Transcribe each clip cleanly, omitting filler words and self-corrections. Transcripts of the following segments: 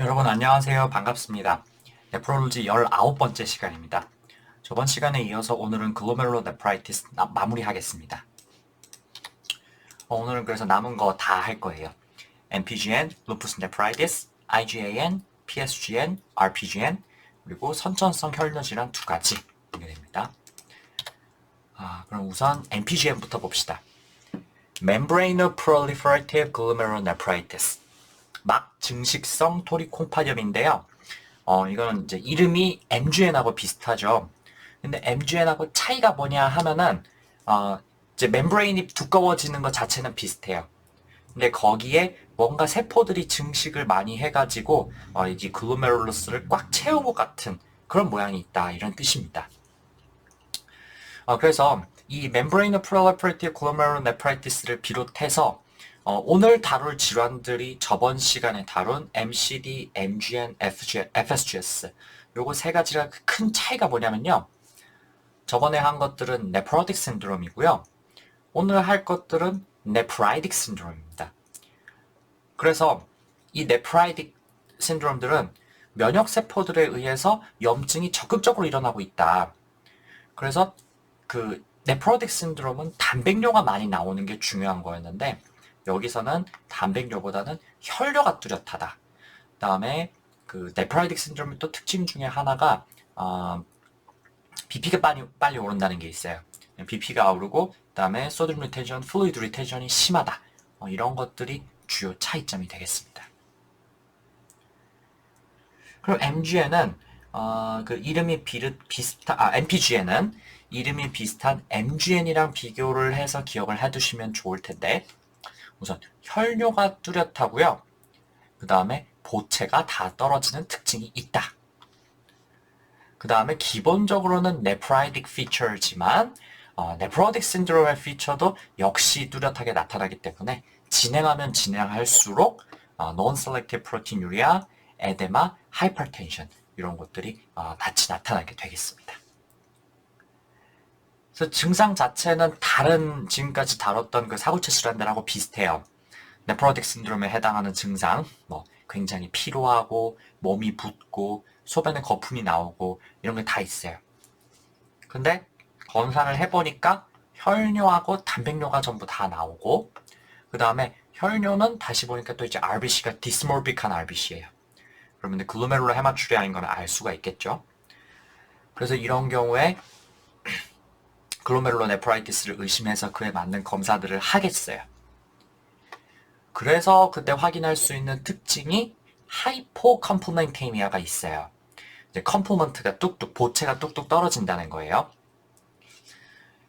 여러분 안녕하세요. 반갑습니다. 네프롤로지 19번째 시간입니다. 저번 시간에 이어서 오늘은 글로메룰로네프라이티스 마무리하겠습니다. 오늘은 그래서 남은 거 다 할 거예요. MPGN, 루푸스 네프라이티스, IgAN, PSGN, RPGN, 그리고 선천성 혈뇨질환 두 가지 보게 됩니다. 그럼 우선 MPGN부터 봅시다. Membranous Proliferative Glomerulonephritis, 막 증식성 토리콩파염인데요. 이거는 이제 이름이 MGN하고 비슷하죠. 근데 MGN하고 차이가 뭐냐 하면은, 이제 멤브레인이 두꺼워지는 것 자체는 비슷해요. 근데 거기에 뭔가 세포들이 증식을 많이 해가지고, 이제 글로메룰러스를 꽉 채운 것 같은 그런 모양이 있다. 이런 뜻입니다. 그래서 이 Membranous Proliferative Glomerulonephritis를 비롯해서 오늘 다룰 질환들이 저번 시간에 다룬 MCD, MGN, FSGS 요거 세 가지가 큰 차이가 뭐냐면요. 저번에 한 것들은 네프로틱 신드롬이고요. 오늘 할 것들은 네프라이틱 신드롬입니다. 그래서 이 네프라이틱 신드롬들은 면역세포들에 의해서 염증이 적극적으로 일어나고 있다. 그래서 그 네프로틱 신드롬은 단백뇨가 많이 나오는 게 중요한 거였는데 여기서는 단백뇨보다는 혈뇨가 뚜렷하다. 그다음에 그 네프라이틱 신드롬의 또 특징 중에 하나가 BP가 빨리 오른다는 게 있어요. BP가 오르고 그다음에 소듐 리텐션, 플루이드 리텐션이 심하다. 이런 것들이 주요 차이점이 되겠습니다. 그럼 MGN은 그 이름이 비슷한 MPGN은 이름이 비슷한 MGN이랑 비교를 해서 기억을 해두시면 좋을 텐데 우선 혈뇨가 뚜렷하고요. 그 다음에 보채가 다 떨어지는 특징이 있다. 그 다음에 기본적으로는 네프라이틱 피처지만 네프로틱 신드롬의 피처도 역시 뚜렷하게 나타나기 때문에 진행하면 진행할수록 non-selective proteinuria, 에데마, 하이퍼텐션 이런 것들이 같이 나타나게 되겠습니다. 그래서 증상 자체는 다른 지금까지 다뤘던 그 사구체 질환들하고 비슷해요. 네프로틱 신드롬에 해당하는 증상, 뭐 굉장히 피로하고 몸이 붓고 소변에 거품이 나오고 이런 게 다 있어요. 근데 검사를 해보니까 혈뇨하고 단백뇨가 전부 다 나오고 그 다음에 혈뇨는 다시 보니까 또 이제 RBC가 디스몰빅한 RBC예요. 그러면 글로메룰러 헤마추리아인 걸 알 수가 있겠죠. 그래서 이런 경우에 글로메룰로네프라이티스를 의심해서 그에 맞는 검사들을 하겠어요. 그래서 그때 확인할 수 있는 특징이 하이포 컴플멘테미아가 있어요. 이제 컴플먼트가 뚝뚝, 보채가 뚝뚝 떨어진다는 거예요.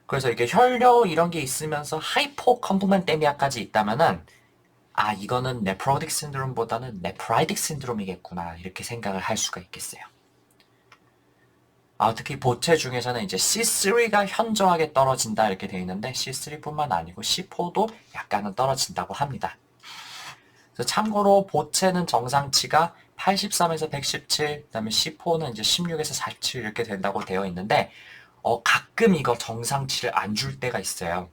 그래서 이게 혈뇨 이런 게 있으면서 하이포 컴플멘테미아까지 있다면은 이거는 네프로틱 신드롬보다는 네프라이틱 신드롬이겠구나 이렇게 생각을 할 수가 있겠어요. 특히 보채 중에서는 이제 C3가 현저하게 떨어진다 이렇게 되어 있는데 C3뿐만 아니고 C4도 약간은 떨어진다고 합니다. 그래서 참고로 보채는 정상치가 83에서 117, 그다음에 C4는 이제 16에서 47 이렇게 된다고 되어 있는데 가끔 이거 정상치를 안 줄 때가 있어요.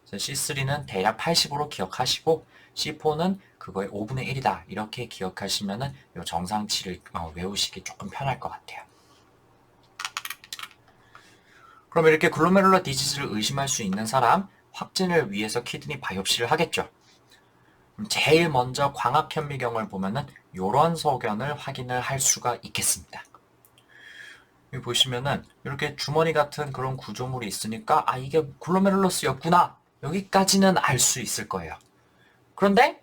C3는 대략 80으로 기억하시고 C4는 그거의 5분의 1이다 이렇게 기억하시면은 이 정상치를 외우시기 조금 편할 것 같아요. 그럼 이렇게 글로메룰러 디지즈를 의심할 수 있는 사람 확진을 위해서 키드니 바이옵시를 하겠죠. 제일 먼저 광학현미경을 보면은 이런 소견을 확인을 할 수가 있겠습니다. 여기 보시면은 이렇게 주머니 같은 그런 구조물이 있으니까 이게 글로메룰러스였구나 여기까지는 알 수 있을 거예요. 그런데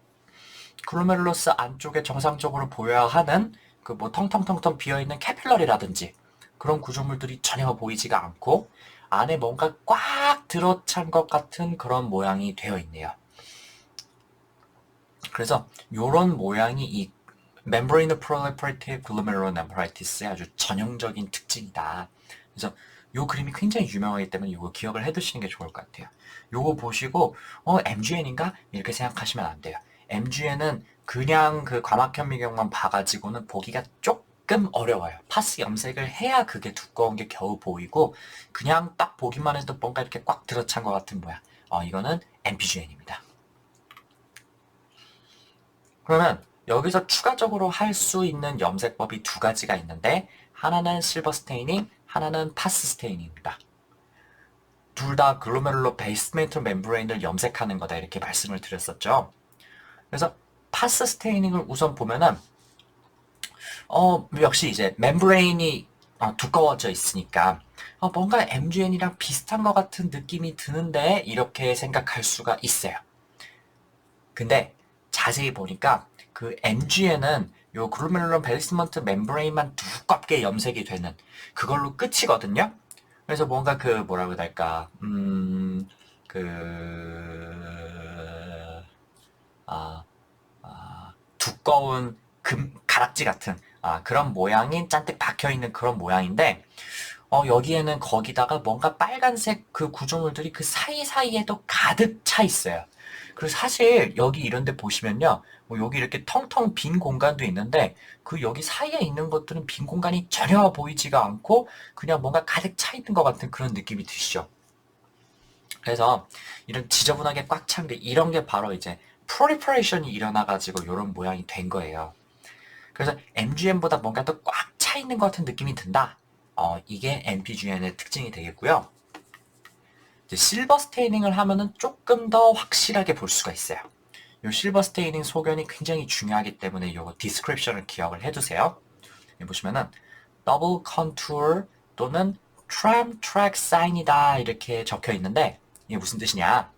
글로메룰러스 안쪽에 정상적으로 보여야 하는 그 뭐 텅텅텅텅 비어있는 캐필러리라든지 그런 구조물들이 전혀 보이지가 않고 안에 뭔가 꽉 들어찬 것 같은 그런 모양이 되어 있네요. 그래서 이런 모양이 이 Membranous Proliferative Glomerulonephritis의 아주 전형적인 특징이다. 그래서 이 그림이 굉장히 유명하기 때문에 이거 기억을 해두시는 게 좋을 것 같아요. 이거 보시고 MGN인가? 이렇게 생각하시면 안 돼요. MGN은 그냥 그 과막현미경만 봐가지고는 보기가 조금 어려워요. 파스 염색을 해야 그게 두꺼운 게 겨우 보이고 그냥 딱 보기만 해도 뭔가 이렇게 꽉 들어찬 것 같은 모양. 이거는 MPGN입니다. 그러면 여기서 추가적으로 할 수 있는 염색법이 두 가지가 있는데 하나는 실버 스테이닝, 하나는 파스 스테이닝입니다. 둘 다 글로메룰러 베이스멘트 멤브레인을 염색하는 거다 이렇게 말씀을 드렸었죠. 그래서 파스 스테이닝을 우선 보면은 역시 이제 멤브레인이 두꺼워져 있으니까 뭔가 MGN이랑 비슷한 것 같은 느낌이 드는데 이렇게 생각할 수가 있어요. 근데 자세히 보니까 그 MGN은 요 글로메룰러 베이스먼트 멤브레인만 두껍게 염색이 되는 그걸로 끝이거든요. 그래서 뭔가 그 뭐라고 해야 될까 아, 두꺼운 가락지 같은 그런 모양인 잔뜩 박혀있는 그런 모양인데 여기에는 거기다가 뭔가 빨간색 그 구조물들이 그 사이사이에도 가득 차 있어요. 그리고 사실 여기 이런 데 보시면요. 뭐 여기 이렇게 텅텅 빈 공간도 있는데 그 여기 사이에 있는 것들은 빈 공간이 전혀 보이지가 않고 그냥 뭔가 가득 차 있는 것 같은 그런 느낌이 드시죠. 그래서 이런 지저분하게 꽉 찬 게 이런 게 바로 이제 프로리퍼레이션이 일어나가지고 이런 모양이 된 거예요. 그래서 MGM보다 뭔가 더 꽉 차 있는 것 같은 느낌이 든다. 이게 MPGN의 특징이 되겠고요. 이제 실버 스테이닝을 하면은 조금 더 확실하게 볼 수가 있어요. 이 실버 스테이닝 소견이 굉장히 중요하기 때문에 이거 디스크립션을 기억을 해두세요. 여기 보시면은 더블 컨투어 또는 트램 트랙 사인이다 이렇게 적혀 있는데 이게 무슨 뜻이냐?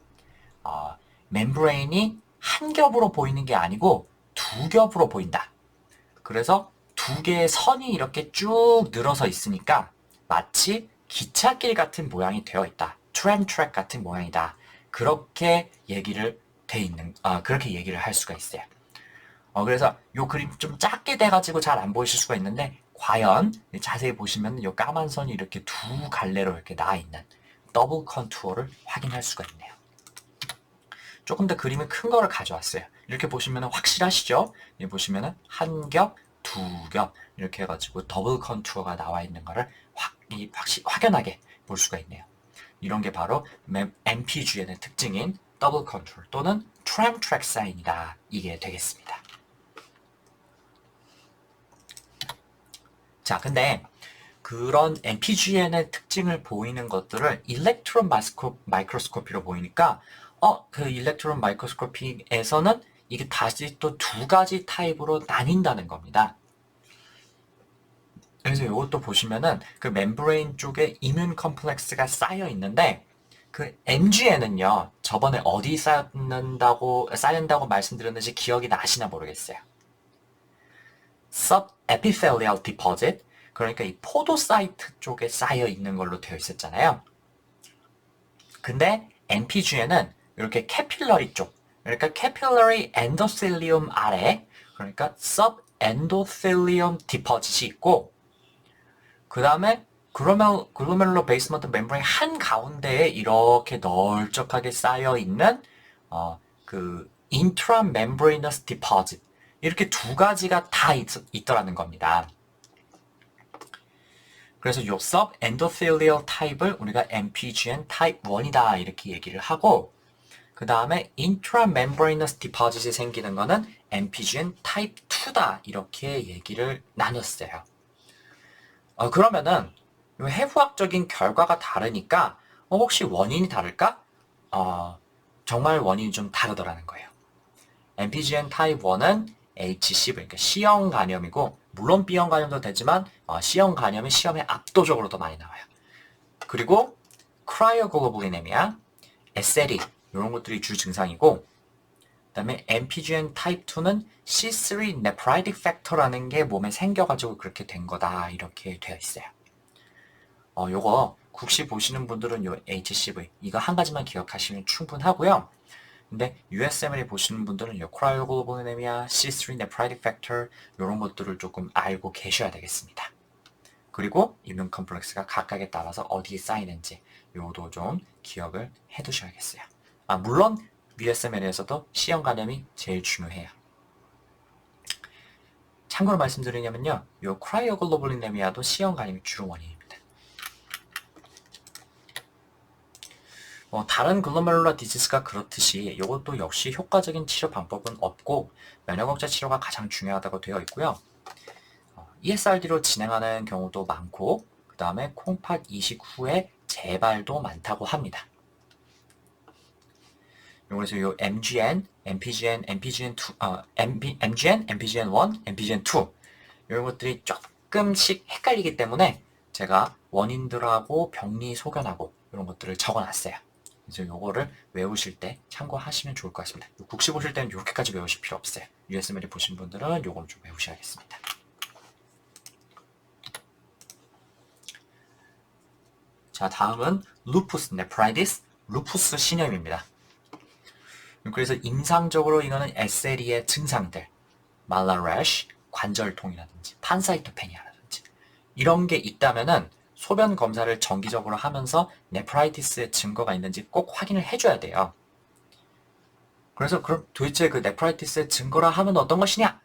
멤브레인이 한 겹으로 보이는 게 아니고 두 겹으로 보인다. 그래서 두 개의 선이 이렇게 쭉 늘어서 있으니까 마치 기찻길 같은 모양이 되어 있다. 트램 트랙 같은 모양이다. 그렇게 얘기를 그렇게 얘기를 할 수가 있어요. 그래서 이 그림 좀 작게 돼가지고 잘 안 보이실 수가 있는데 과연 자세히 보시면 이 까만 선이 이렇게 두 갈래로 이렇게 나와 있는 더블 컨투어를 확인할 수가 있네요. 조금 더 그림을 큰 거를 가져왔어요. 이렇게 보시면 확실하시죠? 여기 보시면 한 겹, 두 겹 이렇게 해가지고 더블 컨투어가 나와 있는 거를 확연하게 볼 수가 있네요. 이런 게 바로 MPGN의 특징인 더블 컨투어 또는 트램 트랙 사인이다. 이게 되겠습니다. 자, 근데 그런 MPGN의 특징을 보이는 것들을 일렉트론 마이크로스코피로 보이니까 그 일렉트론 마이크로스코피에서는 이게 다시 또 두 가지 타입으로 나뉜다는 겁니다. 그래서 이것도 보시면은 그 멤브레인 쪽에 이뮨 컴플렉스가 쌓여 있는데 그 MGN은요 저번에 어디 쌓인다고 말씀드렸는지 기억이 나시나 모르겠어요. Subepithelial deposit, 그러니까 이 포도사이트 쪽에 쌓여 있는 걸로 되어 있었잖아요. 근데 MPGN은 이렇게 캐필러리 쪽, 그러니까 캐필러리 엔도실리움 아래, 그러니까 subendothelium deposit이 있고, 그 다음에 글로메룰러 베이스먼트 멤브레인 한 가운데에 이렇게 널쩍하게 쌓여 있는 그 intramembranous deposit, 이렇게 두 가지가 다 있더라는 겁니다. 그래서 요 subendothelial 타입을 우리가 MPGN 타입 1이다 이렇게 얘기를 하고 그 다음에 intramembranous deposit이 생기는 거는 MPGN 타입 2다 이렇게 얘기를 나눴어요. 그러면은 해부학적인 결과가 다르니까 혹시 원인이 다를까? 정말 원인이 좀 다르더라는 거예요. MPGN 타입 1은 HCV, 그러니까 C형 간염이고 물론 B형 간염도 되지만 C형 간염이 시험에 압도적으로 더 많이 나와요. 그리고 크라이오글로불리네미아, SLE 이런 것들이 주 증상이고 그 다음에 MPGN 타입 2는 C3 nephritic factor라는 게 몸에 생겨가지고 그렇게 된 거다 이렇게 되어 있어요. 요거 국시 보시는 분들은 요 HCV 이거 한 가지만 기억하시면 충분하고요. 근데 USMLE 보시는 분들은 요 크라이오글로불리네미아, C3 nephritic factor 이런 것들을 조금 알고 계셔야 되겠습니다. 그리고 이뮨 컴플렉스가 각각에 따라서 어디에 쌓이는지 요도 좀 기억을 해 두셔야겠어요. 물론 USMLE에서도 C형 간염이 제일 중요해요. 참고로 말씀드리냐면요. 요 크라이오글로불리네미아도 C형 간염이 주로 원인입니다. 다른 글로메룰라 디지즈가 그렇듯이 이것도 역시 효과적인 치료 방법은 없고 면역 억제 치료가 가장 중요하다고 되어 있고요. ESRD로 진행하는 경우도 많고 그 다음에 콩팥 이식 후에 재발도 많다고 합니다. 그래서 요 MGN, MPGN, MPGN2, MGN, MPGN1, MPGN2 이런 것들이 조금씩 헷갈리기 때문에 제가 원인들하고 병리 소견하고 이런 것들을 적어놨어요. 그래서 요거를 외우실 때 참고하시면 좋을 것 같습니다. 국시 보실 때는 이렇게까지 외우실 필요 없어요. USMLE 보신 분들은 요거는 좀 외우셔야겠습니다. 자, 다음은 루푸스 네프라이티스, 루푸스 신염입니다. 그래서 임상적으로 이거는 SLE의 증상들, 말라래쉬, 관절통이라든지 판사이토페니아라든지 이런 게 있다면은 소변 검사를 정기적으로 하면서 네프라이티스의 증거가 있는지 꼭 확인을 해줘야 돼요. 그래서 그럼 도대체 그 네프라이티스의 증거라 하면 어떤 것이냐?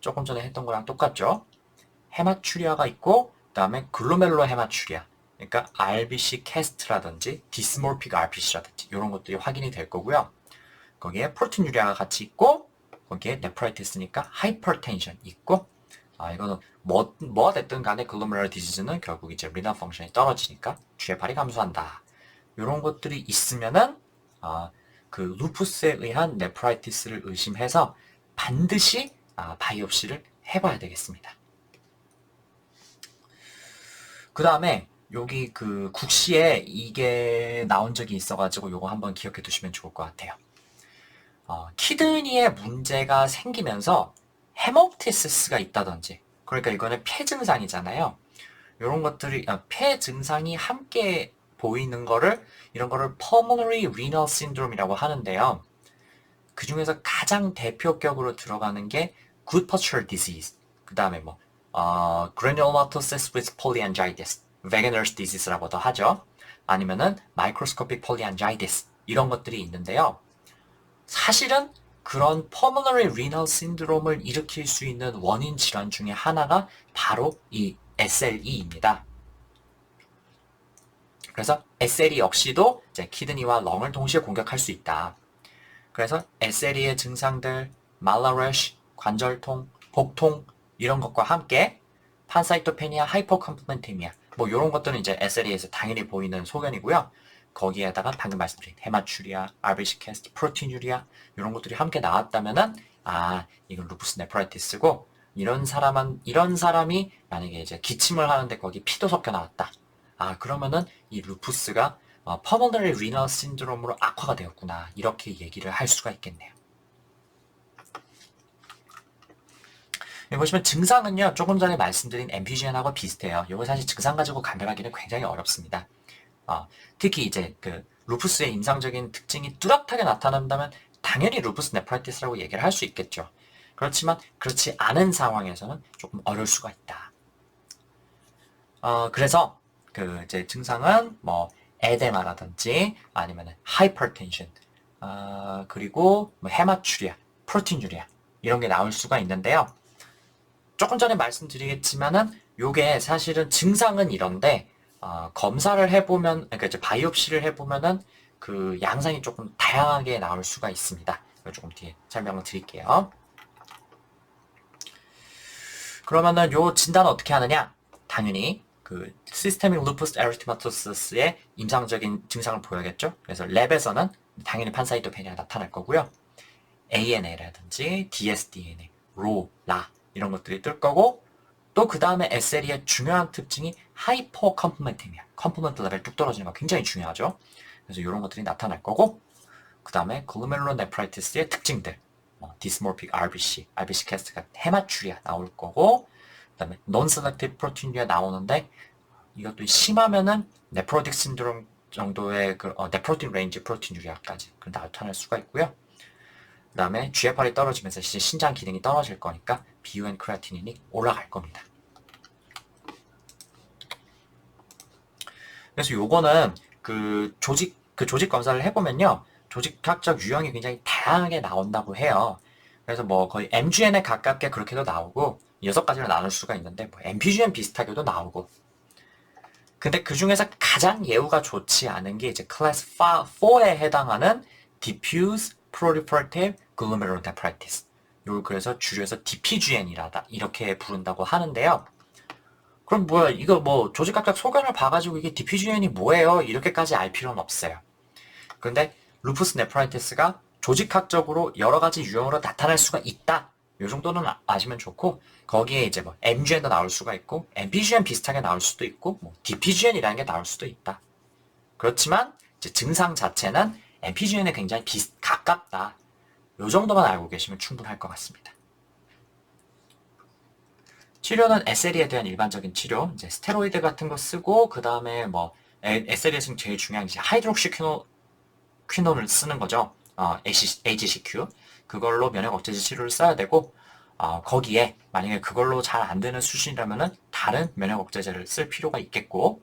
조금 전에 했던 거랑 똑같죠? 헤마추리아가 있고 그 다음에 글로메룰러 헤마추리아 그러니까 RBC 캐스트라든지 디스몰픽 RBC라든지 이런 것들이 확인이 될 거고요. 거기에 프로틴유리아가 같이 있고 거기에 네프라이티스니까 하이퍼텐션 있고 이거는 뭐가 됐든 간에 글로메룰러 디지즈는 결국 이제 리널 펑션이 떨어지니까 GFR이 감소한다. 이런 것들이 있으면은 그 루푸스에 의한 네프라이티스를 의심해서 반드시 바이옵시를 해봐야 되겠습니다. 그 다음에 여기 그 국시에 이게 나온 적이 있어가지고 요거 한번 기억해 두시면 좋을 것 같아요. 키드니에 문제가 생기면서 헤모프티시스가 있다든지 그러니까 이거는 폐 증상이잖아요. 이런 것들이 폐 증상이 함께 보이는 거를 이런 거를 pulmonary renal syndrome이라고 하는데요. 그 중에서 가장 대표격으로 들어가는 게 Goodpasture disease. 그 다음에 granulomatosis with polyangiitis, Wegener's disease라고도 하죠. 아니면은 microscopic polyangiitis 이런 것들이 있는데요. 사실은 그런 pulmonary renal syndrome을 일으킬 수 있는 원인 질환 중에 하나가 바로 이 SLE입니다. 그래서 SLE 역시도 이제 키드니와 렁을 동시에 공격할 수 있다. 그래서 SLE의 증상들, 말라래쉬, 관절통, 복통 이런 것과 함께 판사이토페니아, 하이퍼컴플멘테미아 이런 것들은 이제 SLE에서 당연히 보이는 소견이고요. 거기에다가 방금 말씀드린 헤마추리아, RBC 캐스트, 프로틴유리아 이런 것들이 함께 나왔다면은 이건 루푸스 네프라이티스고 이런 사람이 만약에 이제 기침을 하는데 거기 피도 섞여 나왔다. 그러면은 이 루푸스가 퍼머널리 리널 신드롬으로 악화가 되었구나. 이렇게 얘기를 할 수가 있겠네요. 여기 보시면 증상은요. 조금 전에 말씀드린 MPGN하고 비슷해요. 이거 사실 증상 가지고 간별하기는 굉장히 어렵습니다. 특히 이제 그 루푸스의 임상적인 특징이 뚜렷하게 나타난다면 당연히 루푸스 네프라이티스라고 얘기를 할 수 있겠죠. 그렇지만 그렇지 않은 상황에서는 조금 어려울 수가 있다. 그래서 그 이제 증상은 에데마라든지 아니면 하이퍼텐션 그리고 헤마추리아, 프로틴유리아 이런 게 나올 수가 있는데요. 조금 전에 말씀드리겠지만은 요게 사실은 증상은 이런데 검사를 해보면 그러니까 이제 바이옵시를 해보면은 그 양상이 조금 다양하게 나올 수가 있습니다. 조금 뒤에 설명을 드릴게요. 그러면은 요 진단은 어떻게 하느냐? 당연히 그 시스테믹 루푸스 에리테마토시스의 임상적인 증상을 보여야겠죠. 그래서 랩에서는 당연히 판사이토페니아 나타날 거고요. ANA라든지 dsDNA, 로, 라 이런 것들이 뜰 거고 또 그 다음에 SLE의 중요한 특징이 하이퍼 컴플멘테미아, 컴플멘트 레벨 뚝 떨어지는 거 굉장히 중요하죠. 그래서 이런 것들이 나타날 거고 그 다음에 글로메룰러 네프라이티스의 특징들 디스몰픽 RBC, RBC 캐스트가 헤마추리아 나올 거고 그 다음에 non-selective proteinuria 나오는데 이것도 심하면은 네프로틱 신드롬 정도의 네프로틴 레인지 프로틴유리아까지 나타날 수가 있고요. 그 다음에 GFR이 떨어지면서 신장 기능이 떨어질 거니까 BUN 크레아티닌이 올라갈 겁니다. 그래서 요거는 그 조직 검사를 해보면요. 조직학적 유형이 굉장히 다양하게 나온다고 해요. 그래서 거의 MGN에 가깝게 그렇게도 나오고 6가지로 나눌 수가 있는데 MPGN 비슷하게도 나오고 근데 그 중에서 가장 예후가 좋지 않은 게 이제 클래스 4에 해당하는 diffuse proliferative glomerulonephritis. 요걸 그래서 줄여서 DPGN이라다 이렇게 부른다고 하는데요. 그럼 뭐야 이거 뭐 조직학적 소견을 봐가지고 이게 DPGN이 뭐예요? 이렇게까지 알 필요는 없어요. 그런데 루푸스 네프라이티스가 조직학적으로 여러 가지 유형으로 나타날 수가 있다. 요 정도는 아시면 좋고 거기에 이제 뭐 MGN도 나올 수가 있고 MPGN 비슷하게 나올 수도 있고 뭐 DPGN이라는 게 나올 수도 있다. 그렇지만 이제 증상 자체는 MPGN에 굉장히 가깝다. 요 정도만 알고 계시면 충분할 것 같습니다. 치료는 SLE에 대한 일반적인 치료, 이제 스테로이드 같은 거 쓰고 그 다음에 뭐 SLE에서는 제일 중요한 게 하이드록시 퀴논을 쓰는 거죠. HCQ. 그걸로 면역 억제제 치료를 써야 되고 거기에 만약에 그걸로 잘 안 되는 수준이라면은 다른 면역 억제제를 쓸 필요가 있겠고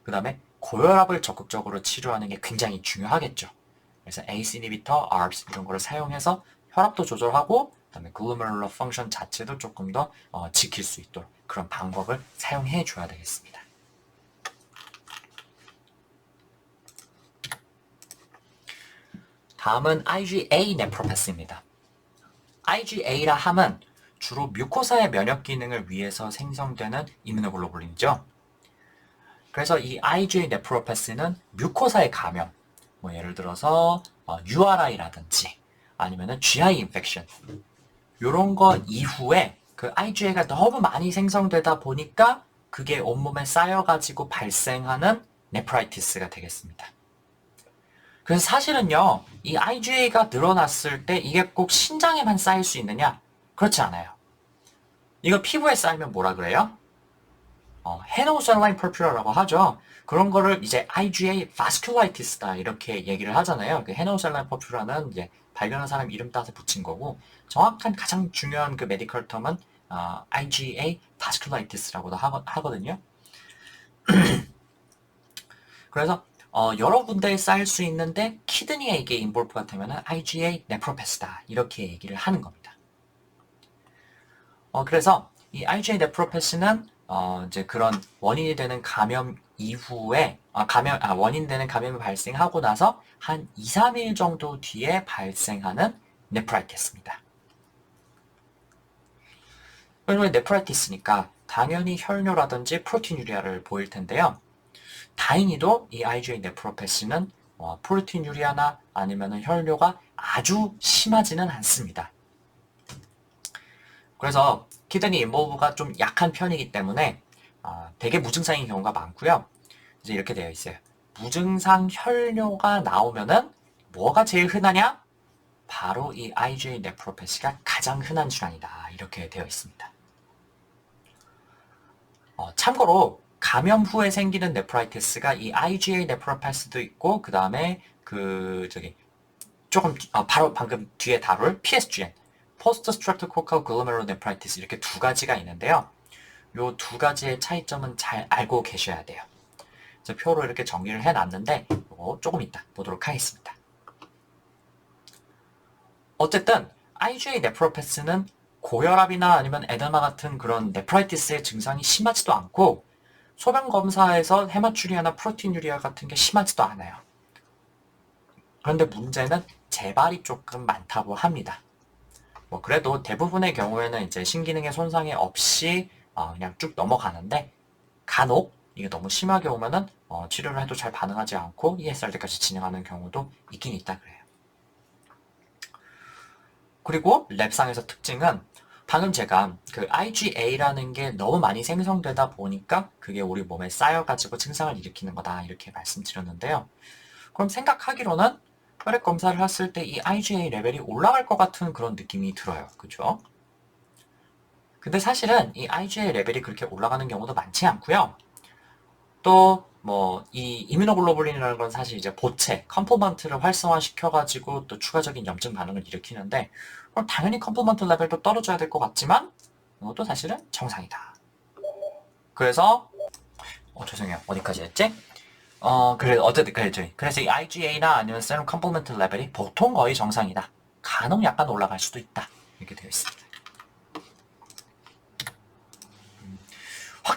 그 다음에 고혈압을 적극적으로 치료하는 게 굉장히 중요하겠죠. 그래서 ACE inhibitor, ARBs 이런 거를 사용해서 혈압도 조절하고 그다음에 글로메룰러 펑션 자체도 조금 더 지킬 수 있도록 그런 방법을 사용해 줘야 되겠습니다. 다음은 IgA 네프로패스입니다. IgA라 함은 주로 뮤코사의 면역 기능을 위해서 생성되는 이뮤노글로불린이죠. 그래서 이 IgA 네프로패스는 뮤코사의 감염, 뭐 예를 들어서 URI라든지 아니면은 GI 인펙션 이런 거 이후에 그 IgA가 너무 많이 생성되다 보니까 그게 온몸에 쌓여가지고 발생하는 네프라이티스가 되겠습니다. 그래서 사실은요, 이 IgA가 늘어났을 때 이게 꼭 신장에만 쌓일 수 있느냐? 그렇지 않아요. 이거 피부에 쌓이면 뭐라 그래요? 헤노셀라인 퍼퓰러라고 하죠. 그런 거를 이제 IgA 바스큘라이티스다 이렇게 얘기를 하잖아요. 그 헤노셀라인 퍼퓰러는 이제 발견한 사람 이름 따서 붙인 거고 정확한 가장 중요한 그 메디컬 텀은 IgA 바스큘라이티스라고도 하거든요. 그래서 여러 군데에 쌓일 수 있는데 키드니에 이게 인볼브가 되면 IgA 네프로패스다 이렇게 얘기를 하는 겁니다. 그래서 이 IgA 네프로패스는 이제 그런 원인이 되는 감염 이후에 원인 되는 감염이 발생하고 나서 한 2, 3일 정도 뒤에 발생하는 네프라이티스입니다. 그러면 네프라이티스니까 당연히 혈뇨라든지 프로틴유리아를 보일 텐데요. 다행히도 이 IgA 네프로패스는 프로틴유리아나 아니면 혈뇨가 아주 심하지는 않습니다. 그래서 키드니 인볼브가 좀 약한 편이기 때문에 되게 무증상인 경우가 많고요. 이제 이렇게 되어 있어요. 무증상 혈뇨가 나오면은 뭐가 제일 흔하냐? 바로 이 IgA 네프로패시가 가장 흔한 질환이다. 이렇게 되어 있습니다. 참고로 감염 후에 생기는 네프라이티스가 이 IgA 네프로패스도 있고 그 다음에 조금 바로 방금 뒤에 다룰 PSGN 포스트 스트랩토코컬 글로메룰로네프라이티스 이렇게 두 가지가 있는데요. 요 두 가지의 차이점은 잘 알고 계셔야 돼요. 그래서 표로 이렇게 정리를 해놨는데 이거 조금 이따 보도록 하겠습니다. 어쨌든 IgA 네프로패스는 고혈압이나 아니면 에데마 같은 그런 네프라이티스의 증상이 심하지도 않고 소변 검사에서 헤마추리아나 프로틴유리아 같은 게 심하지도 않아요. 그런데 문제는 재발이 조금 많다고 합니다. 뭐 그래도 대부분의 경우에는 이제 신기능의 손상이 없이 그냥 쭉 넘어가는데 간혹 이게 너무 심하게 오면은 치료를 해도 잘 반응하지 않고 ESRD까지 진행하는 경우도 있긴 있다 그래요. 그리고 랩상에서 특징은 방금 제가 그 IgA라는 게 너무 많이 생성되다 보니까 그게 우리 몸에 쌓여가지고 증상을 일으키는 거다 이렇게 말씀드렸는데요. 그럼 생각하기로는 혈액 검사를 했을 때 이 IgA 레벨이 올라갈 것 같은 그런 느낌이 들어요. 그죠? 근데 사실은 이 IgA 레벨이 그렇게 올라가는 경우도 많지 않고요. 또 뭐 이 이뮤노글로불린이라는 건 사실 이제 보체, 컴포먼트를 활성화시켜가지고 또 추가적인 염증 반응을 일으키는데 그럼 당연히 컴포먼트 레벨도 떨어져야 될 것 같지만 이것도 사실은 정상이다. 그래서 죄송해요. 어디까지 했지? 어쨌든 그래서 이 IgA나 아니면 세럼 컴포먼트 레벨이 보통 거의 정상이다. 간혹 약간 올라갈 수도 있다. 이렇게 되어 있습니다.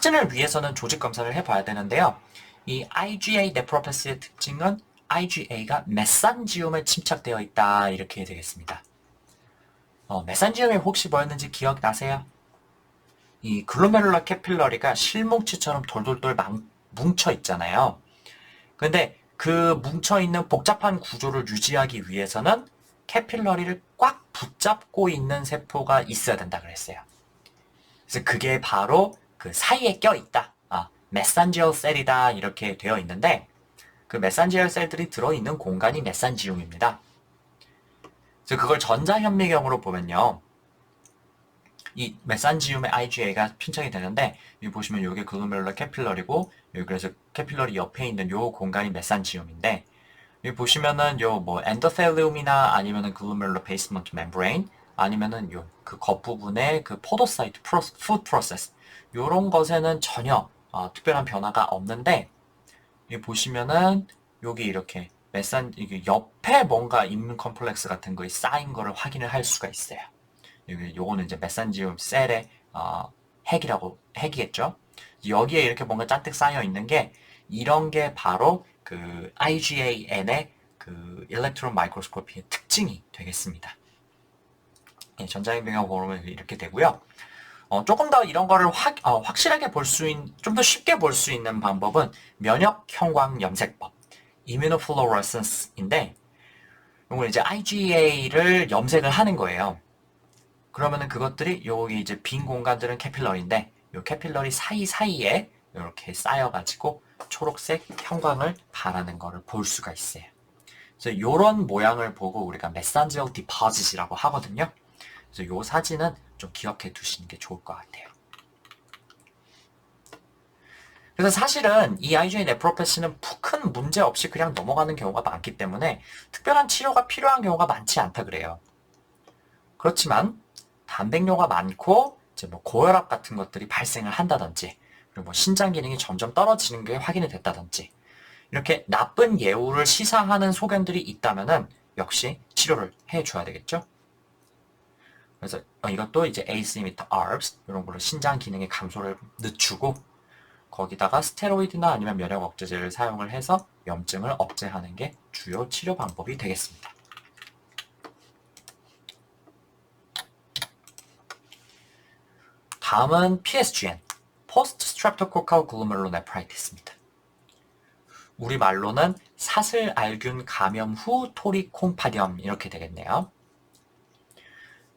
확진을 위해서는 조직 검사를 해봐야 되는데요. 이 IgA 네프로패스의 특징은 IgA가 메산지움에 침착되어 있다 이렇게 되겠습니다. 메산지움이 혹시 뭐였는지 기억나세요? 이 글로메룰러 캐필러리가 실뭉치처럼 돌돌돌 뭉쳐 있잖아요. 근데 그 뭉쳐있는 복잡한 구조를 유지하기 위해서는 캐필러리를 꽉 붙잡고 있는 세포가 있어야 된다 그랬어요. 그래서 그게 바로 그 사이에 껴있다. 메산지얼 셀이다 이렇게 되어 있는데 그 메산지얼 셀들이 들어있는 공간이 메산지움입니다. 그래서 그걸 전자현미경으로 보면요. 이 메산지움의 IgA가 편착이 되는데 여기 보시면 이게 글로메룰러 캐필러리고 여기 그래서 캐필러리 옆에 있는 요 공간이 메산지움인데 여기 보시면은 요 뭐 엔도텔리움이나 아니면은 글로메룰러 베이스먼트 멤브레인 아니면은 요 그 겉부분의 그 포도사이트 푸드 프로세스 요런 것에는 전혀 특별한 변화가 없는데 여기 보시면은 여기 이렇게 이게 옆에 뭔가 임문 컴플렉스 같은 거에 쌓인 거를 확인을 할 수가 있어요. 요거는 이제 메산지움 셀의 핵이겠죠. 여기에 이렇게 뭔가 잔뜩 쌓여 있는 게 이런 게 바로 그 IgAN의 그 일렉트론 마이크로스코피의 특징이 되겠습니다. 예, 전자현미경 보면 이렇게 되고요. 조금 더 이런 거를 확실하게 좀 더 쉽게 볼 수 있는 방법은 면역 형광 염색법, immunofluorescence인데 이건 이제 IgA를 염색을 하는 거예요. 그러면은 그것들이 여기 이제 빈 공간들은 캐필러리인데 이 캐필러리 사이사이에 이렇게 쌓여가지고 초록색 형광을 발하는 거를 볼 수가 있어요. 그래서 이런 모양을 보고 우리가 메산지얼 디포짓이라고 하거든요. 그래서 이 사진은 좀 기억해 두시는 게 좋을 것 같아요. 그래서 사실은 이 IgA 네프로패시는 큰 문제 없이 그냥 넘어가는 경우가 많기 때문에 특별한 치료가 필요한 경우가 많지 않다 그래요. 그렇지만 단백뇨가 많고 이제 뭐 고혈압 같은 것들이 발생을 한다든지 그리고 뭐 신장 기능이 점점 떨어지는 게 확인이 됐다든지 이렇게 나쁜 예우를 시사하는 소견들이 있다면은 역시 치료를 해줘야 되겠죠. 그래서 이것도 이제 ACE inhibitor ARBs 이런 걸로 신장 기능의 감소를 늦추고 거기다가 스테로이드나 아니면 면역 억제제를 사용을 해서 염증을 억제하는 게 주요 치료 방법이 되겠습니다. 다음은 PSGN, Post Streptococcal Glomerulonephritis입니다. 우리말로는 사슬알균 감염 후 토리콩파디엄 이렇게 되겠네요.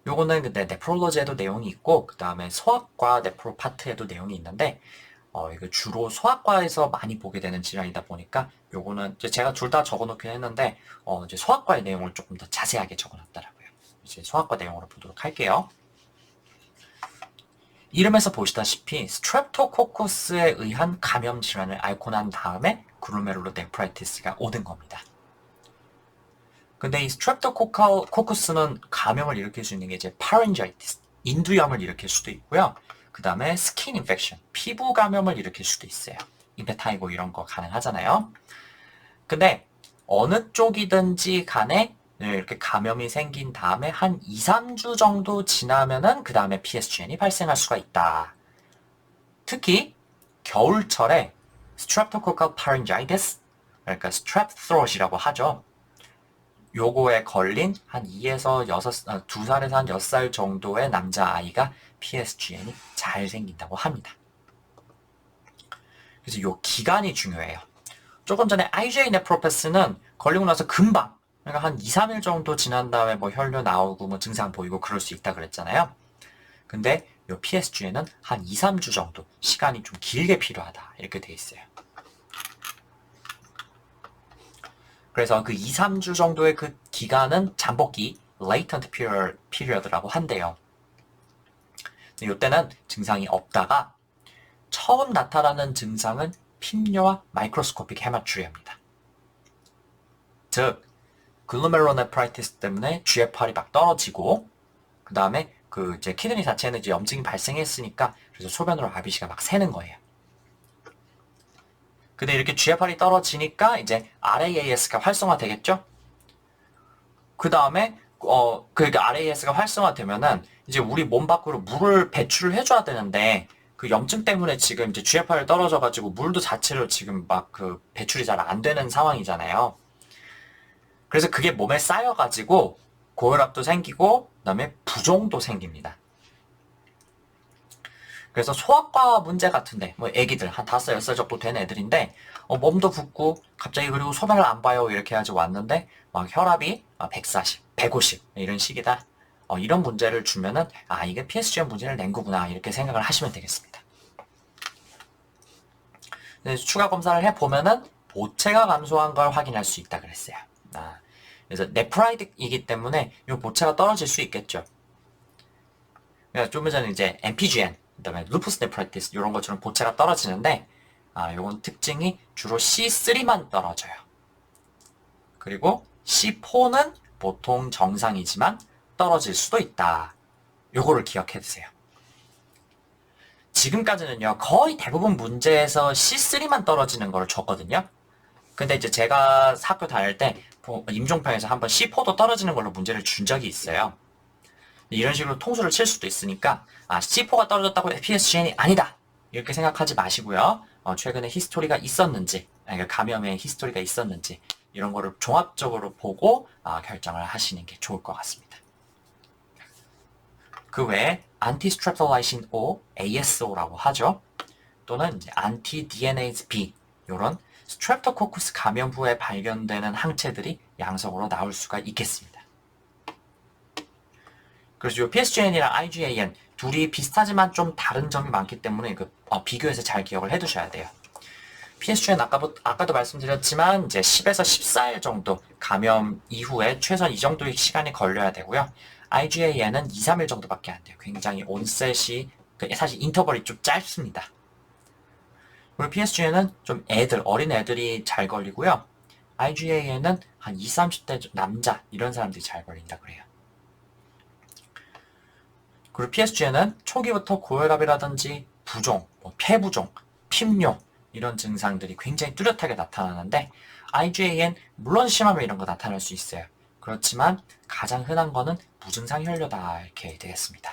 요거는 근데 네프롤로지에도 내용이 있고 그 다음에 소아과 네프로파트에도 내용이 있는데 이거 주로 소아과에서 많이 보게 되는 질환이다 보니까 요거는 제가 둘 다 적어놓긴 했는데 이제 소아과의 내용을 조금 더 자세하게 적어놨더라고요. 이제 소아과 내용으로 보도록 할게요. 이름에서 보시다시피 스트랩토코커스에 의한 감염 질환을 앓고 난 다음에 글로메룰로네프라이티스가 오는 겁니다. 근데 이 스트랩토코커스는 감염을 일으킬 수 있는 게 이제 파렌자이티스, 인두염을 일으킬 수도 있고요. 그 다음에 스킨 인펙션, 피부 감염을 일으킬 수도 있어요. 임페타이고 이런 거 가능하잖아요. 근데 어느 쪽이든지 간에 이렇게 감염이 생긴 다음에 한 2, 3주 정도 지나면은 그 다음에 PSGN이 발생할 수가 있다. 특히 겨울철에 Streptococcal pharyngitis, 그러니까 strep throat이라고 하죠. 요거에 걸린 한 2에서 2살에서 한 6살 정도의 남자아이가 PSGN이 잘 생긴다고 합니다. 그래서 요 기간이 중요해요. 조금 전에 IgA 네프로패스는 걸리고 나서 금방 그러니까 한 2, 3일 정도 지난 다음에 뭐 혈류 나오고 뭐 증상 보이고 그럴 수 있다 그랬잖아요. 근데 요 PSG에는 한 2, 3주 정도 시간이 좀 길게 필요하다 이렇게 돼 있어요. 그래서 그 2, 3주 정도의 그 기간은 잠복기 latent period라고 한대요. 이때는 증상이 없다가 처음 나타나는 증상은 핀뇨와 마이크로스코픽 헤마투리아입니다. 즉 글로메룰로네프라이티스 때문에 GFR이 막 떨어지고 그 다음에 그 이제 키드니 자체에는 이제 염증이 발생했으니까 그래서 소변으로 RBC가 막 새는 거예요. 근데 이렇게 GFR이 떨어지니까 이제 RAAS가 활성화되겠죠? 그 다음에 그러니까 RAS가 활성화되면은 이제 우리 몸 밖으로 물을 배출을 해줘야 되는데 그 그 염증 때문에 지금 이제 GFR이 떨어져가지고 물도 자체로 지금 막 그 배출이 잘 안 되는 상황이잖아요. 그래서 그게 몸에 쌓여가지고 고혈압도 생기고 그다음에 부종도 생깁니다. 그래서 소아과 문제 같은데 뭐 애기들 한 5살, 6살 정도 된 애들인데 몸도 붓고 갑자기 그리고 소변을 안 봐요 이렇게 해가지고 왔는데 막 혈압이 140, 150 이런 식이다. 이런 문제를 주면은 이게 PSGN 문제를 낸 거구나 이렇게 생각을 하시면 되겠습니다. 추가 검사를 해보면은 보채가 감소한 걸 확인할 수 있다 그랬어요. 그래서 네프라이드이기 때문에 이 보채가 떨어질 수 있겠죠. 그래서 좀 전에 이제 MPGN, 그다음에 루푸스 네프라이티스 이런 것처럼 보채가 떨어지는데 요건 특징이 주로 C3만 떨어져요. 그리고 C4는 보통 정상이지만 떨어질 수도 있다. 요거를 기억해 두세요. 지금까지는요 거의 대부분 문제에서 C3만 떨어지는 걸 줬거든요. 근데 이제 제가 학교 다닐 때 임종평에서 한번 C4도 떨어지는 걸로 문제를 준 적이 있어요. 이런 식으로 통수를 칠 수도 있으니까 C4가 떨어졌다고 PSGN이 아니다 이렇게 생각하지 마시고요. 최근에 히스토리가 있었는지 감염의 히스토리가 있었는지 이런 거를 종합적으로 보고 결정을 하시는 게 좋을 것 같습니다. 그 외에 안티스트랩톨라이신 O, ASO라고 하죠. 또는 이제 안티-DNase B 이런 스트랩토코쿠스 감염 후에 발견되는 항체들이 양성으로 나올 수가 있겠습니다. 그래서 이 PSGN이랑 IgAN 둘이 비슷하지만 좀 다른 점이 많기 때문에 비교해서 잘 기억을 해두셔야 돼요. PSGN 아까도 말씀드렸지만 이제 10에서 14일 정도 감염 이후에 최소한 이 정도의 시간이 걸려야 되고요. IgAN은 2, 3일 정도밖에 안 돼요. 굉장히 온셋이 사실 인터벌이 좀 짧습니다. 그리고 PSGN은 좀 어린 애들이 잘 걸리고요. IgAN은 한 20, 30대 남자 이런 사람들이 잘 걸린다 그래요. 그리고 PSGN은 초기부터 고혈압이라든지 부종, 폐부종, 핍뇨 이런 증상들이 굉장히 뚜렷하게 나타나는데 IgAN 물론 심하면 이런 거 나타날 수 있어요. 그렇지만 가장 흔한 거는 무증상 혈뇨다 이렇게 되겠습니다.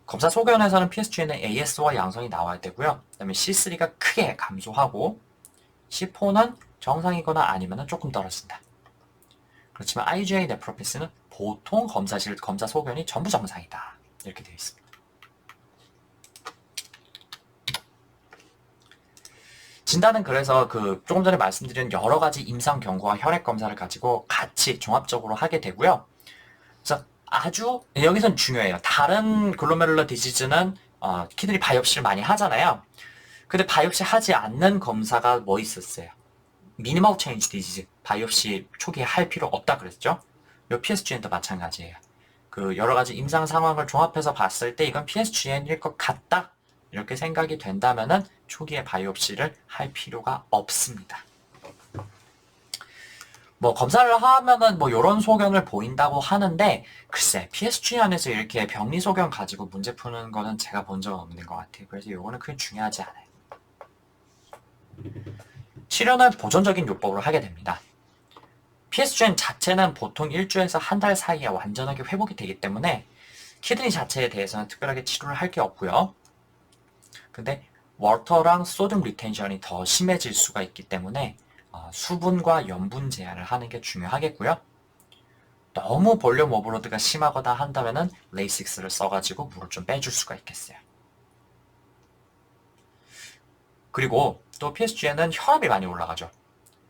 검사 소견에서는 PSGN의 AS와 양성이 나와야 되고요. 그 다음에 C3가 크게 감소하고 C4는 정상이거나 아니면 조금 떨어진다. 그렇지만 IgA 네프로피스는 보통 검사 소견이 전부 정상이다. 이렇게 되어 있습니다. 진단은 그래서 조금 전에 말씀드린 여러 가지 임상 경과와 혈액 검사를 가지고 같이 종합적으로 하게 되고요. 그래서 여기선 중요해요. 다른 글로메룰러 디지즈는 키드니 바이옵시를 많이 하잖아요. 근데 바이옵시 하지 않는 검사가 뭐 있었어요? 미니멀 체인지 디지즈 바이옵시 초기에 할 필요 없다 그랬죠? 요 PSGN도 마찬가지예요. 여러 가지 임상 상황을 종합해서 봤을 때 이건 PSGN일 것 같다 이렇게 생각이 된다면은 초기에 바이옵시를 할 필요가 없습니다. 검사를 하면은 요런 소견을 보인다고 하는데 글쎄 PSG 안에서 이렇게 병리 소견 가지고 문제 푸는 거는 제가 본 적 없는 것 같아요. 그래서 요거는 크게 중요하지 않아요. 치료는 보존적인 요법으로 하게 됩니다. PSGN 자체는 보통 일주에서 한 달 사이에 완전하게 회복이 되기 때문에 키드니 자체에 대해서는 특별하게 치료를 할 게 없고요. 근데 워터랑 소듐 리텐션이 더 심해질 수가 있기 때문에 수분과 염분 제한을 하는 게 중요하겠고요. 너무 볼륨 오버로드가 심하거나 한다면은 레이식스를 써가지고 물을 좀 빼줄 수가 있겠어요. 그리고 또 PSGN은 혈압이 많이 올라가죠.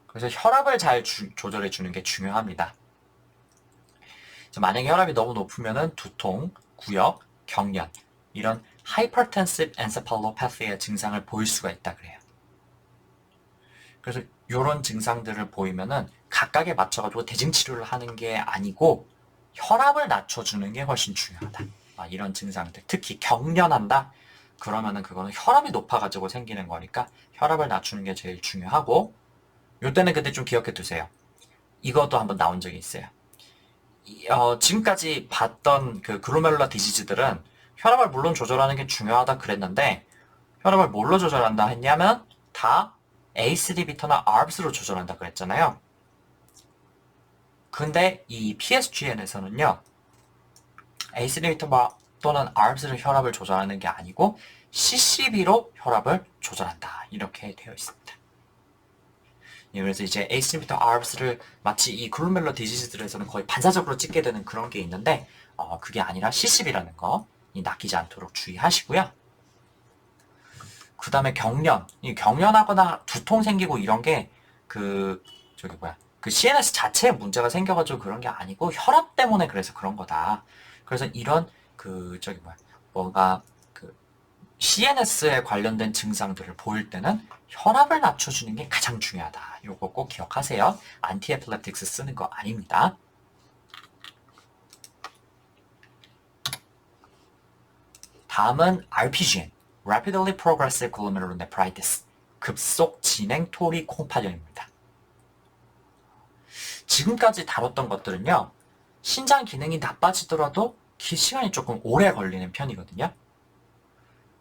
그래서 혈압을 잘 조절해 주는 게 중요합니다. 만약에 혈압이 너무 높으면은 두통, 구역, 경련 이런 Hypertensive Encephalopathy의 증상을 보일 수가 있다 그래요. 그래서 이런 증상들을 보이면은 각각에 맞춰가지고 대증 치료를 하는 게 아니고 혈압을 낮춰주는 게 훨씬 중요하다. 이런 증상들, 특히 경련한다. 그러면은 그거는 혈압이 높아가지고 생기는 거니까 혈압을 낮추는 게 제일 중요하고 요때는 근데 좀 기억해 두세요. 이것도 한번 나온 적이 있어요. 지금까지 봤던 글로메룰라 디지즈들은 혈압을 물론 조절하는 게 중요하다 그랬는데 혈압을 뭘로 조절한다 했냐면 다 ACD-비타나 ARBs로 조절한다 그랬잖아요. 근데 이 PSGN에서는요 ACD-비타와 또는 ARBS로 혈압을 조절하는 게 아니고 CCB로 혈압을 조절한다. 이렇게 되어 있습니다. 예, 그래서 이제 AC부터 ARBS를 마치 이 글로메룰러 디지즈들에서는 거의 반사적으로 찍게 되는 그런 게 있는데 그게 아니라 CCB라는 거 낚이지 않도록 주의하시고요. 그 다음에 경련. 이 경련하거나 두통 생기고 이런 게 그 CNS 자체에 문제가 생겨가지고 그런 게 아니고 혈압 때문에 그래서 그런 거다. 그래서 이런 뭔가 그 CNS에 관련된 증상들을 보일 때는 혈압을 낮춰주는 게 가장 중요하다. 요거 꼭 기억하세요. 안티에필lep틱스 쓰는 거 아닙니다. 다음은 RPGN, Rapidly Progressive Glomerulonephritis, 급속 진행 토리 콩팥염입니다. 지금까지 다뤘던 것들은요, 신장 기능이 나빠지더라도 시간이 조금 오래 걸리는 편이거든요.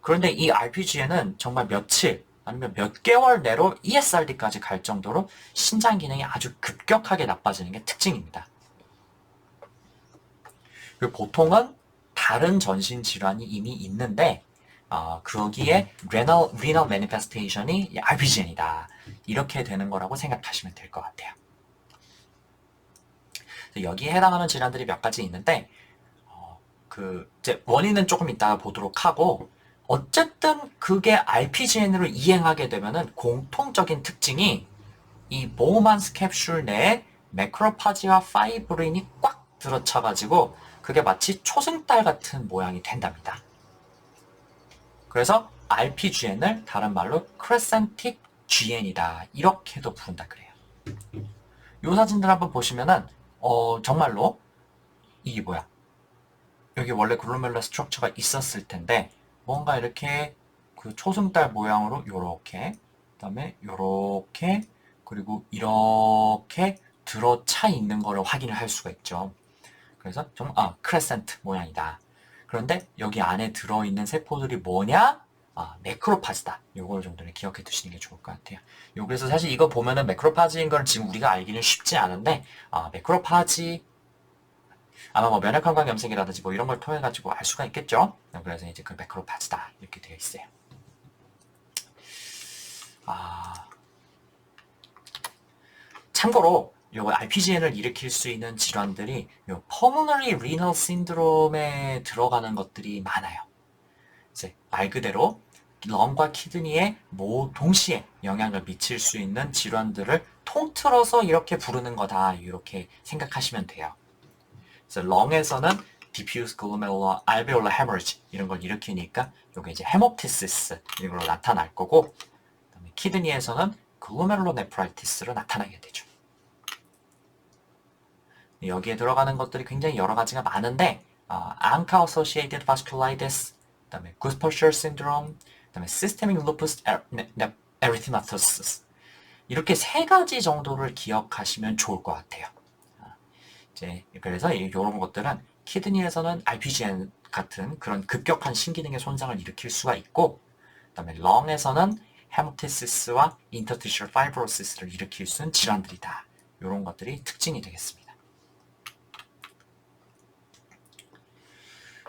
그런데 이 RPGN은 정말 며칠 아니면 몇 개월 내로 ESRD까지 갈 정도로 신장 기능이 아주 급격하게 나빠지는 게 특징입니다. 그리고 보통은 다른 전신 질환이 이미 있는데 거기에 renal manifestation이 RPGN이다. 이렇게 되는 거라고 생각하시면 될 것 같아요. 여기에 해당하는 질환들이 몇 가지 있는데 이제 원인은 조금 이따가 보도록 하고 어쨌든 그게 RPGN으로 이행하게 되면은 공통적인 특징이 이 보우만스 캡슐 내에 매크로파지와 파이브린이 꽉 들어차가지고 그게 마치 초승달 같은 모양이 된답니다. 그래서 RPGN을 다른 말로 크레센틱 GN이다. 이렇게도 부른다 그래요. 이 사진들 한번 보시면은 정말로 이게 여기 원래 글로메룰러 스트럭처가 있었을 텐데 뭔가 이렇게 그 초승달 모양으로 요렇게 그다음에 요렇게 그리고 이렇게 들어차 있는 거를 확인을 할 수가 있죠. 그래서 크레센트 모양이다. 그런데 여기 안에 들어있는 세포들이 뭐냐? 매크로파지다. 요걸 정도는 기억해 두시는 게 좋을 것 같아요. 그래서 사실 이거 보면은 매크로파지인 걸 지금 우리가 알기는 쉽지 않은데 매크로파지 아마 면역관광 염색이라든지 이런 걸 통해 가지고 알 수가 있겠죠. 그래서 이제 그 매크로파지다 이렇게 되어 있어요. 참고로 요 RPGN을 일으킬 수 있는 질환들이 요 Pulmonary Renal Syndrome에 들어가는 것들이 많아요. 이제 말 그대로 런과 키드니에 동시에 영향을 미칠 수 있는 질환들을 통틀어서 이렇게 부르는 거다. 이렇게 생각하시면 돼요. 그래서 런에서는 diffuse glomerular alveolar hemorrhage 이런 걸 일으키니까 요게 이제 헤모프티시스 이런 걸로 나타날 거고 그다음에 키드니에서는 glomerulonephritis로 나타나게 되죠. 여기에 들어가는 것들이 굉장히 여러 가지가 많은데 ANCA-associated vasculitis, 그다음에 Guspert syndrome, 그다음에 systemic lupus erythematosus 이렇게 세 가지 정도를 기억하시면 좋을 것 같아요. 그래서 이런 것들은 키드니에서는 RPGN 같은 그런 급격한 신기능의 손상을 일으킬 수가 있고 그다음에 렁에서는 헤모티시스와 인터티슈얼 파이브로시스를 일으킬 수 있는 질환들이다. 이런 것들이 특징이 되겠습니다.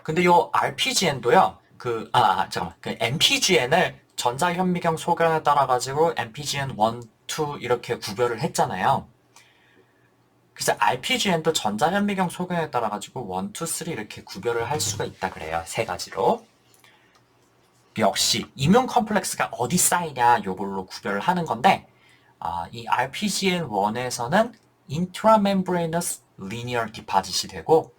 근데 요 RPGN도요, 그 MPGN을 전자현미경 소견에 따라 가지고 MPGN 1, 2 이렇게 구별을 했잖아요. 그래서 RPGN도 전자현미경 소견에 따라 가지고 1, 2, 3 이렇게 구별을 할 수가 있다 그래요. 세 가지로. 역시 이뮨 컴플렉스가 어디 쌓이냐 요걸로 구별을 하는 건데 이 RPGN1에서는 intramembranous linear deposit이 되고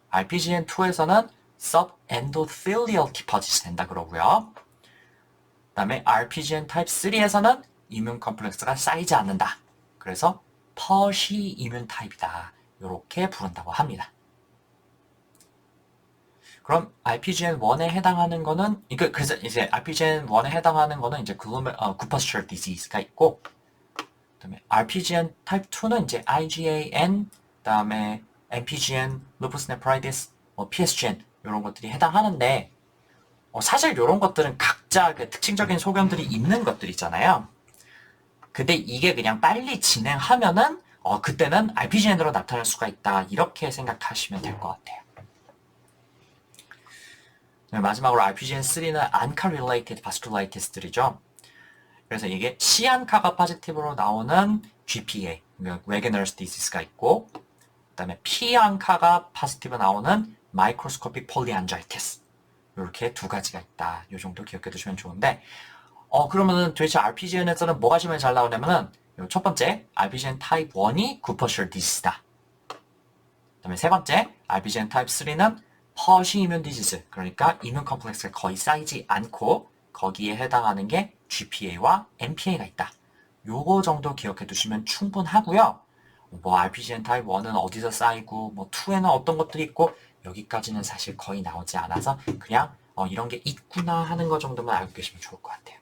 RPGN2에서는 subendothelial deposit이 된다 그러고요. 그 다음에 RPGN 타입 3에서는 이뮨 컴플렉스가 쌓이지 않는다. 그래서 퍼시 이뮨 타입이다. 이렇게 부른다고 합니다. 그럼 RPGN1에 해당하는 거는 그래서 이제 RPGN1에 해당하는 거는 이제 구퍼스처 디지즈가 있고 그다음에 RPGN 타입 2는 이제 IgAN 그다음에 MPGN, lupus nephritis, PSGN 이런 것들이 해당하는데 사실 이런 것들은 각자 그 특징적인 소견들이 있는 것들이잖아요. 근데 이게 그냥 빨리 진행하면은 그때는 RPGN으로 나타날 수가 있다. 이렇게 생각하시면 될 것 같아요. 마지막으로 RPGN3는 ANCA-related vasculitis들이죠. 그래서 이게 C안카가 포지티브로 나오는 GPA, Wegener's disease가 있고, 그 다음에 P안카가 포지티브 나오는 microscopic polyangiitis. 이렇게 두 가지가 있다. 이 정도 기억해 두시면 좋은데, 그러면은 도대체 RPGN에서는 뭐가 시험에 잘 나오냐면은, 첫 번째, RPGN 타입 1이 구퍼셜 디시스다. 그 다음에 세 번째, RPGN 타입 3는 퍼시 이뮨 디지즈, 그러니까 이뮨 컴플렉스가 거의 쌓이지 않고 거기에 해당하는 게 GPA와 MPA가 있다. 요거 정도 기억해 두시면 충분하고요. 뭐 RPGN 타입 1은 어디서 쌓이고 뭐 2에는 어떤 것들이 있고 여기까지는 사실 거의 나오지 않아서 그냥 이런 게 있구나 하는 거 정도만 알고 계시면 좋을 것 같아요.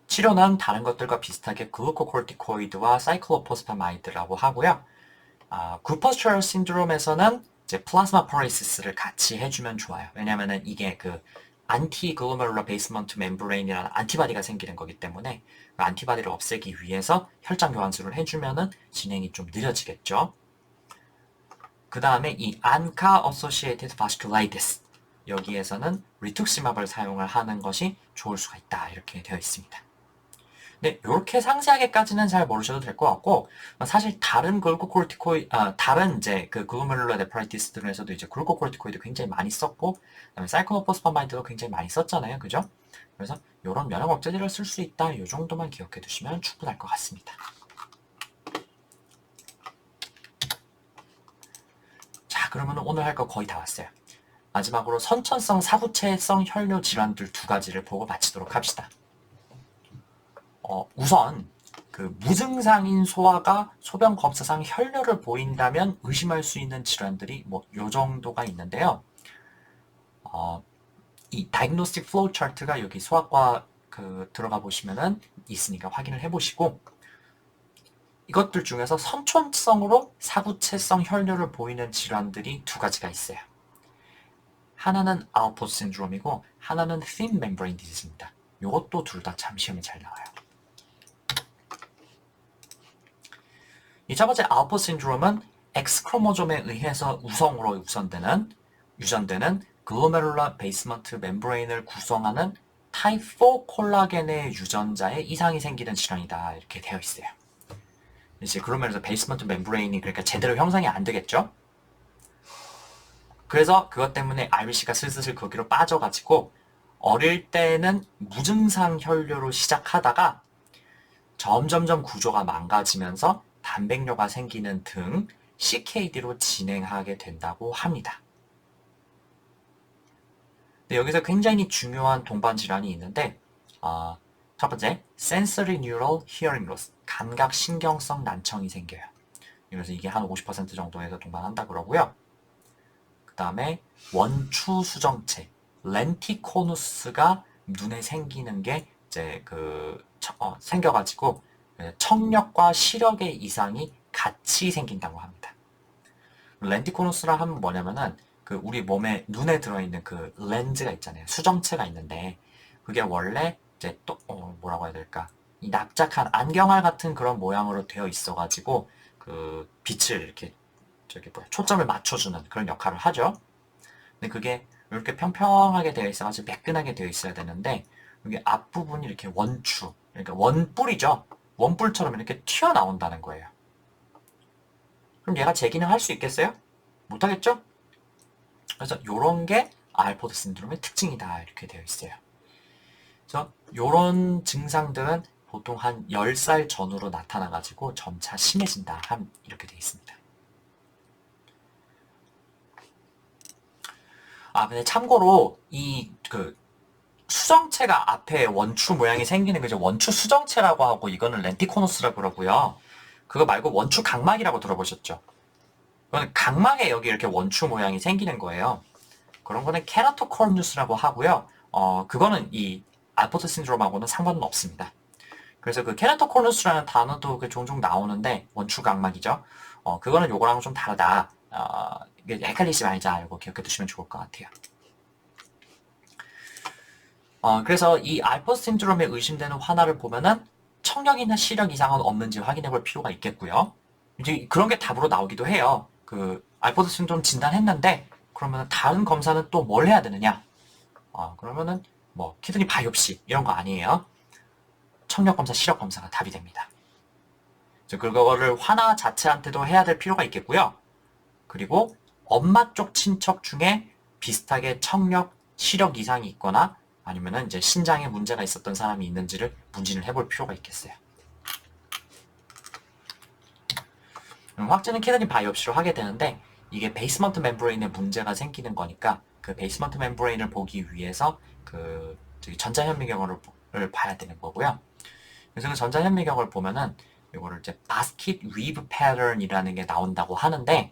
치료는 다른 것들과 비슷하게 글루코코르티코이드와 사이클로포스파마이드라고 하고요. 구퍼셜 신드롬에서는 이제 플라즈마 퍼레시스를 같이 해주면 좋아요. 왜냐면은 이게 그 안티글로메룰러 베이스먼트 멤브레인이라는 안티바디가 생기는 거기 때문에 그 안티바디를 없애기 위해서 혈장 교환술을 해주면은 진행이 좀 느려지겠죠. 그 다음에 이 ANCA Associated Vasculitis 여기에서는 리툭시맙을 사용을 하는 것이 좋을 수가 있다 이렇게 되어 있습니다. 네, 이렇게 상세하게까지는 잘 모르셔도 될 것 같고 사실 다른 다른 이제 그 글로메룰러 네프라이티스들에서도 이제 글루코코르티코이드 굉장히 많이 썼고 그다음에 사이클로포스파마이드도 굉장히 많이 썼잖아요, 그죠? 그래서 이런 면역 억제제를 쓸 수 있다, 이 정도만 기억해 두시면 충분할 것 같습니다. 자, 그러면 오늘 할 거 거의 다 왔어요. 마지막으로 선천성 사구체성 혈뇨 질환들 두 가지를 보고 마치도록 합시다. 우선 그 무증상인 소아가 소변 검사상 혈뇨를 보인다면 의심할 수 있는 질환들이 뭐 요 정도가 있는데요. 이 다이그노스틱 플로우 차트가 여기 소아과 그 들어가 보시면은 있으니까 확인을 해보시고 이것들 중에서 선천성으로 사구체성 혈뇨를 보이는 질환들이 두 가지가 있어요. 하나는 알포스 신드롬이고 하나는 thin membrane disease입니다. 이것도 둘 다 참 시험에 잘 나와요. 이 첫 번째 알포스 신드롬은 X 크로모솜에 의해서 우성으로 유전되는 글로메룰러 베이스먼트 멤브레인을 구성하는 타입 4 콜라겐의 유전자에 이상이 생기는 질환이다 이렇게 되어 있어요. 이제 글로메룰러 베이스먼트 멤브레인이 그러니까 제대로 형성이 안 되겠죠. 그래서 그것 때문에 RBC가 슬슬 거기로 빠져가지고 어릴 때는 무증상 혈뇨로 시작하다가 점점점 구조가 망가지면서 단백뇨가 생기는 등 CKD로 진행하게 된다고 합니다. 여기서 굉장히 중요한 동반 질환이 있는데 첫 번째, sensory neural hearing loss, 감각 신경성 난청이 생겨요. 그래서 이게 한 50% 정도에서 동반한다 그러고요. 그 다음에 원추 수정체, 렌티코누스가 눈에 생기는 게 이제 생겨가지고 청력과 시력의 이상이 같이 생긴다고 합니다. 렌티코누스라 하면 뭐냐면은 그 우리 몸에 눈에 들어있는 그 렌즈가 있잖아요. 수정체가 있는데 그게 원래 이제 또 뭐라고 해야 될까? 이 납작한 안경알 같은 그런 모양으로 되어 있어가지고 그 빛을 이렇게 초점을 맞춰주는 그런 역할을 하죠. 근데 그게 이렇게 평평하게 되어 있어가지고 매끈하게 되어 있어야 되는데 여기 앞부분이 이렇게 원추, 그러니까 원뿔이죠. 원뿔처럼 이렇게 튀어나온다는 거예요. 그럼 얘가 제 기능 할 수 있겠어요? 못하겠죠? 그래서 이런 게 알포드 신드롬의 특징이다 이렇게 되어 있어요. 그래서 이런 증상들은 보통 한 10살 전후로 나타나가지고 점차 심해진다 이렇게 되어 있습니다. 근데 참고로 이 수정체가 앞에 원추 모양이 생기는 게 원추 수정체라고 하고 이거는 렌티코누스라고 그러고요. 그거 말고 원추 각막이라고 들어보셨죠? 그건 각막에 여기 이렇게 원추 모양이 생기는 거예요. 그런 거는 케라토코르뉴스라고 하고요. 그거는 이 알포트 신드롬하고는 상관은 없습니다. 그래서 그 케라토코르뉴스라는 단어도 종종 나오는데 원추 각막이죠. 그거는 요거랑 좀 다르다. 헷갈리지 말자 이거 기억해 두시면 좋을 것 같아요. 그래서 이 알포스 신드롬에 의심되는 환아를 보면은 청력이나 시력 이상은 없는지 확인해 볼 필요가 있겠고요. 이제 그런 게 답으로 나오기도 해요. 알포드 신드롬 진단했는데 그러면 다른 검사는 또 뭘 해야 되느냐? 그러면은 뭐 키드니 바이옵시 이런 거 아니에요. 청력 검사, 시력 검사가 답이 됩니다. 그거를 화나 자체한테도 해야 될 필요가 있겠고요. 그리고 엄마 쪽 친척 중에 비슷하게 청력, 시력 이상이 있거나 아니면은 이제 신장에 문제가 있었던 사람이 있는지를 문진을 해볼 필요가 있겠어요. 확진은 키드니 바이옵시로 하게 되는데 이게 베이스먼트 멤브레인에 문제가 생기는 거니까 그 베이스먼트 멤브레인을 보기 위해서 그 전자현미경을 봐야 되는 거고요. 그래서 그 전자현미경을 보면은 이거를 이제 바스킷 위브 패턴이라는 게 나온다고 하는데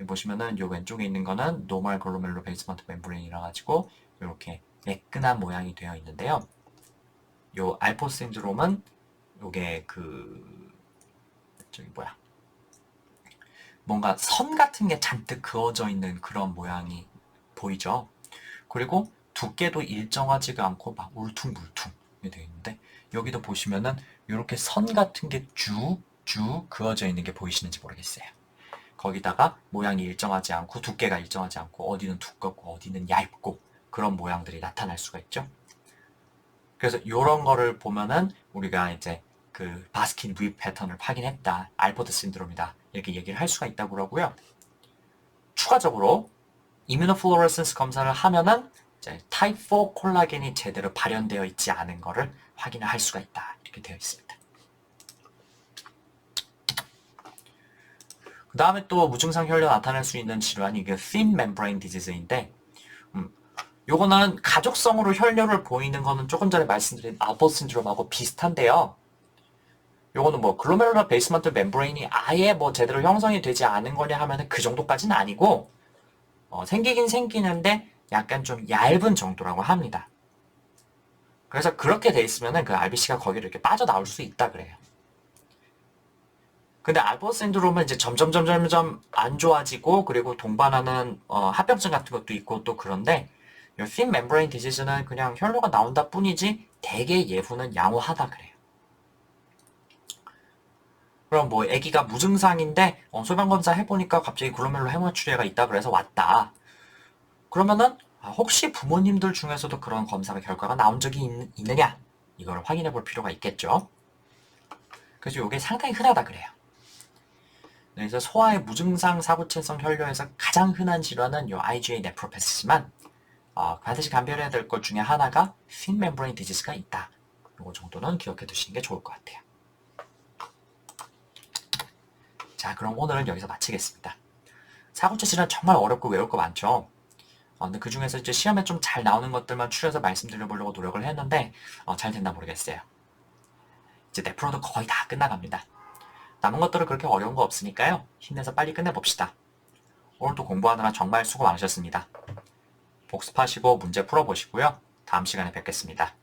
보시면은 요 왼쪽에 있는 거는 노멀 글로메룰로 베이스먼트 멤브레인이라 가지고 이렇게 매끈한 모양이 되어 있는데요. 요 알포 신드롬은 요게 뭔가 선 같은 게 잔뜩 그어져 있는 그런 모양이 보이죠. 그리고 두께도 일정하지가 않고 막 울퉁불퉁이 되어 있는데 여기도 보시면은 이렇게 선 같은 게 쭉 그어져 있는 게 보이시는지 모르겠어요. 거기다가 모양이 일정하지 않고 두께가 일정하지 않고 어디는 두껍고 어디는 얇고 그런 모양들이 나타날 수가 있죠. 그래서 이런 거를 보면은 우리가 이제 그 바스킨 윕 패턴을 확인했다. 알포드 신드롬이다. 이렇게 얘기를 할 수가 있다고 그러고요. 추가적으로 이뮤노플로레센스 검사를 하면은 이제 타입 4 콜라겐이 제대로 발현되어 있지 않은 거를 확인을 할 수가 있다. 이렇게 되어 있습니다. 그 다음에 또 무증상 혈뇨 나타날 수 있는 질환이 이게 thin membrane disease인데 요거는 가족성으로 혈뇨를 보이는 거는 조금 전에 말씀드린 알포드 신드롬하고 비슷한데요. 요거는 뭐 글로메룰러 베이스먼트 멤브레인이 아예 뭐 제대로 형성이 되지 않은 거냐 하면은 그 정도까지는 아니고 생기긴 생기는데 약간 좀 얇은 정도라고 합니다. 그래서 그렇게 돼 있으면은 그 RBC가 거기를 이렇게 빠져나올 수 있다 그래요. 근데 알포드 신드롬은 이제 점점 안 좋아지고 그리고 동반하는 합병증 같은 것도 있고 또 그런데 이 thin membrane disease는 그냥 혈뇨가 나온다 뿐이지 대개 예후는 양호하다 그래요. 그럼 뭐 아기가 무증상인데 소변검사 해보니까 갑자기 글로메룰로 헤모추리아가 있다 그래서 왔다. 그러면은 혹시 부모님들 중에서도 그런 검사 결과가 나온 적이 있느냐? 이걸 확인해 볼 필요가 있겠죠. 그래서 이게 상당히 흔하다 그래요. 그래서 소아의 무증상 사구체성 혈뇨에서 가장 흔한 질환은 요 IgA 네프로패스지만 반드시 감별해야 될 것 중에 하나가 thin membrane disease가 있다. 요거 정도는 기억해 두시는 게 좋을 것 같아요. 자, 그럼 오늘은 여기서 마치겠습니다. 사구체 질환 정말 어렵고 외울 거 많죠. 근데 그 중에서 이제 시험에 좀 잘 나오는 것들만 추려서 말씀드려보려고 노력을 했는데 잘 됐나 모르겠어요. 이제 네프로도 거의 다 끝나갑니다. 남은 것들은 그렇게 어려운 거 없으니까요. 힘내서 빨리 끝내봅시다. 오늘도 공부하느라 정말 수고 많으셨습니다. 복습하시고 문제 풀어보시고요. 다음 시간에 뵙겠습니다.